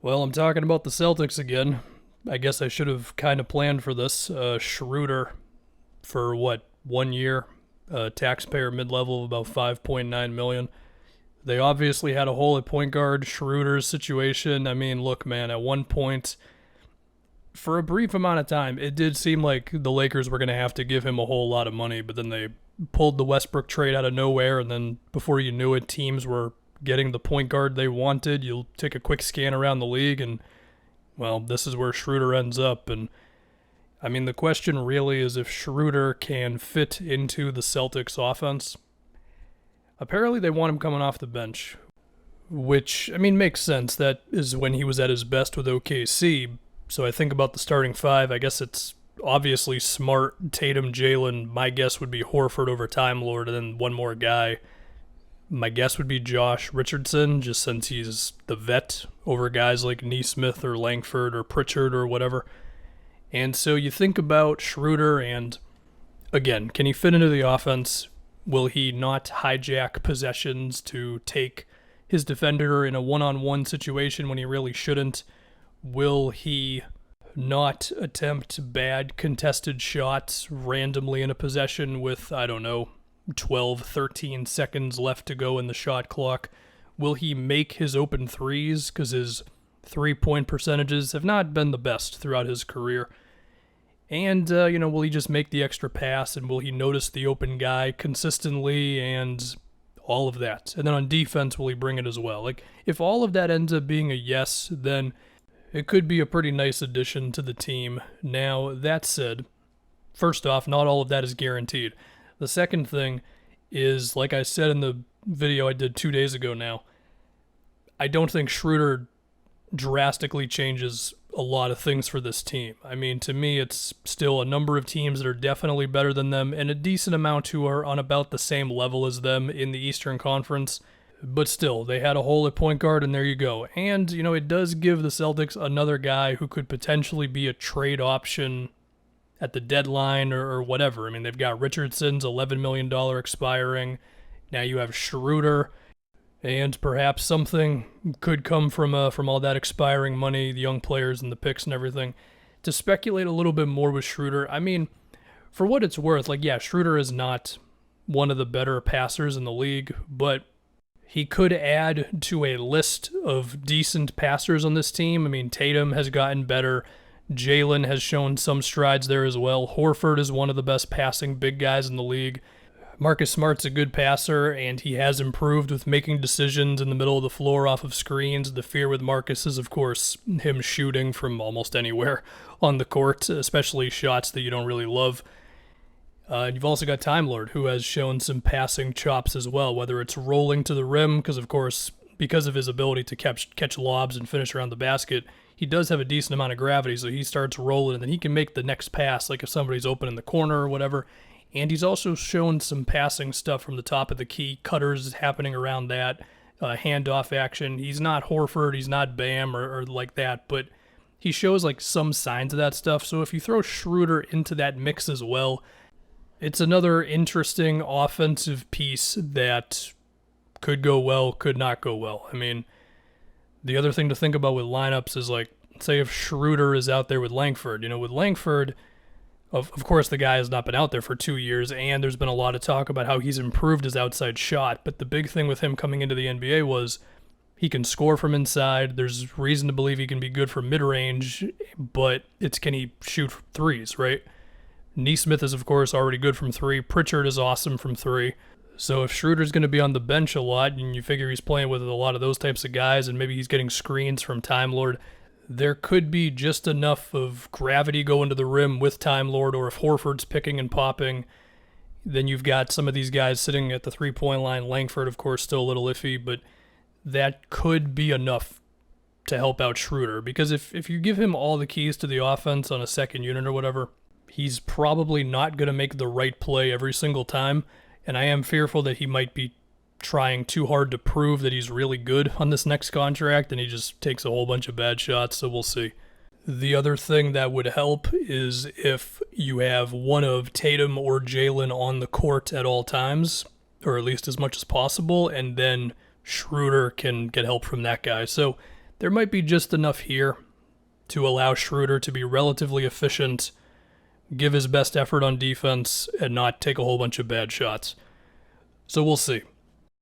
Well, I'm talking about the Celtics again. I guess I should have kind of planned for this. Schroder for what, 1 year? Taxpayer mid-level of about 5.9 million. They obviously had a hole at point guard. Schroeder's situation. I mean, look, man. At one point, for a brief amount of time, it did seem like the Lakers were going to have to give him a whole lot of money, but then they pulled the Westbrook trade out of nowhere, and then before you knew it, teams were getting the point guard they wanted. You'll take a quick scan around the league, and well, this is where Schroeder ends up. And I mean, the question really is if Schroeder can fit into the Celtics offense. Apparently, they want him coming off the bench, which, I mean, makes sense. That is when he was at his best with OKC. So I think about the starting five. I guess it's obviously Smart, Tatum, Jalen. My guess would be Horford over Time Lord, and then one more guy. My guess would be Josh Richardson, just since he's the vet over guys like Neesmith or Langford or Pritchard or whatever. And so you think about Schroeder, and again, can he fit into the offense? Will he not hijack possessions to take his defender in a one-on-one situation when he really shouldn't? Will he not attempt bad contested shots randomly in a possession with, I don't know, 12, 13 seconds left to go in the shot clock? Will he make his open threes? Because his three-point percentages have not been the best throughout his career. And, will he just make the extra pass, and will he notice the open guy consistently, and all of that? And then on defense, will he bring it as well? Like, if all of that ends up being a yes, then it could be a pretty nice addition to the team. Now, that said, first off, not all of that is guaranteed. The second thing is, like I said in the video I did 2 days ago now, I don't think Schroeder drastically changes a lot of things for this team. I mean, to me, it's still a number of teams that are definitely better than them and a decent amount who are on about the same level as them in the Eastern Conference. But still, they had a hole at point guard, and there you go. And, it does give the Celtics another guy who could potentially be a trade option at the deadline or whatever. I mean, they've got Richardson's $11 million expiring. Now you have Schroeder, and perhaps something could come from all that expiring money, the young players and the picks and everything. To speculate a little bit more with Schroeder, I mean, for what it's worth, Schroeder is not one of the better passers in the league, but he could add to a list of decent passers on this team. I mean, Tatum has gotten better. Jalen has shown some strides there as well. Horford is one of the best passing big guys in the league. Marcus Smart's a good passer, and he has improved with making decisions in the middle of the floor off of screens. The fear with Marcus is, of course, him shooting from almost anywhere on the court, especially shots that you don't really love. You've also got Time Lord, who has shown some passing chops as well, whether it's rolling to the rim, because of his ability to catch lobs and finish around the basket, he does have a decent amount of gravity, so he starts rolling, and then he can make the next pass, like if somebody's open in the corner or whatever. And he's also shown some passing stuff from the top of the key, cutters happening around that, handoff action. He's not Horford, he's not Bam or like that, but he shows some signs of that stuff. So if you throw Schroeder into that mix as well, it's another interesting offensive piece that could go well, could not go well. I mean, the other thing to think about with lineups is, say if Schroeder is out there with Langford. With Langford, of course, the guy has not been out there for 2 years, and there's been a lot of talk about how he's improved his outside shot. But the big thing with him coming into the NBA was he can score from inside. There's reason to believe he can be good from mid-range, but it's can he shoot threes, right? Neesmith is, of course, already good from three. Pritchard is awesome from three. So if Schroeder's going to be on the bench a lot, and you figure he's playing with a lot of those types of guys, and maybe he's getting screens from Time Lord, there could be just enough of gravity going to the rim with Time Lord, or if Horford's picking and popping, then you've got some of these guys sitting at the three-point line. Langford, of course, still a little iffy, but that could be enough to help out Schroeder. Because if you give him all the keys to the offense on a second unit or whatever, he's probably not going to make the right play every single time, and I am fearful that he might be trying too hard to prove that he's really good on this next contract, and he just takes a whole bunch of bad shots, so we'll see. The other thing that would help is if you have one of Tatum or Jalen on the court at all times, or at least as much as possible, and then Schroeder can get help from that guy. So there might be just enough here to allow Schroder to be relatively efficient, give his best effort on defense, and not take a whole bunch of bad shots. So we'll see.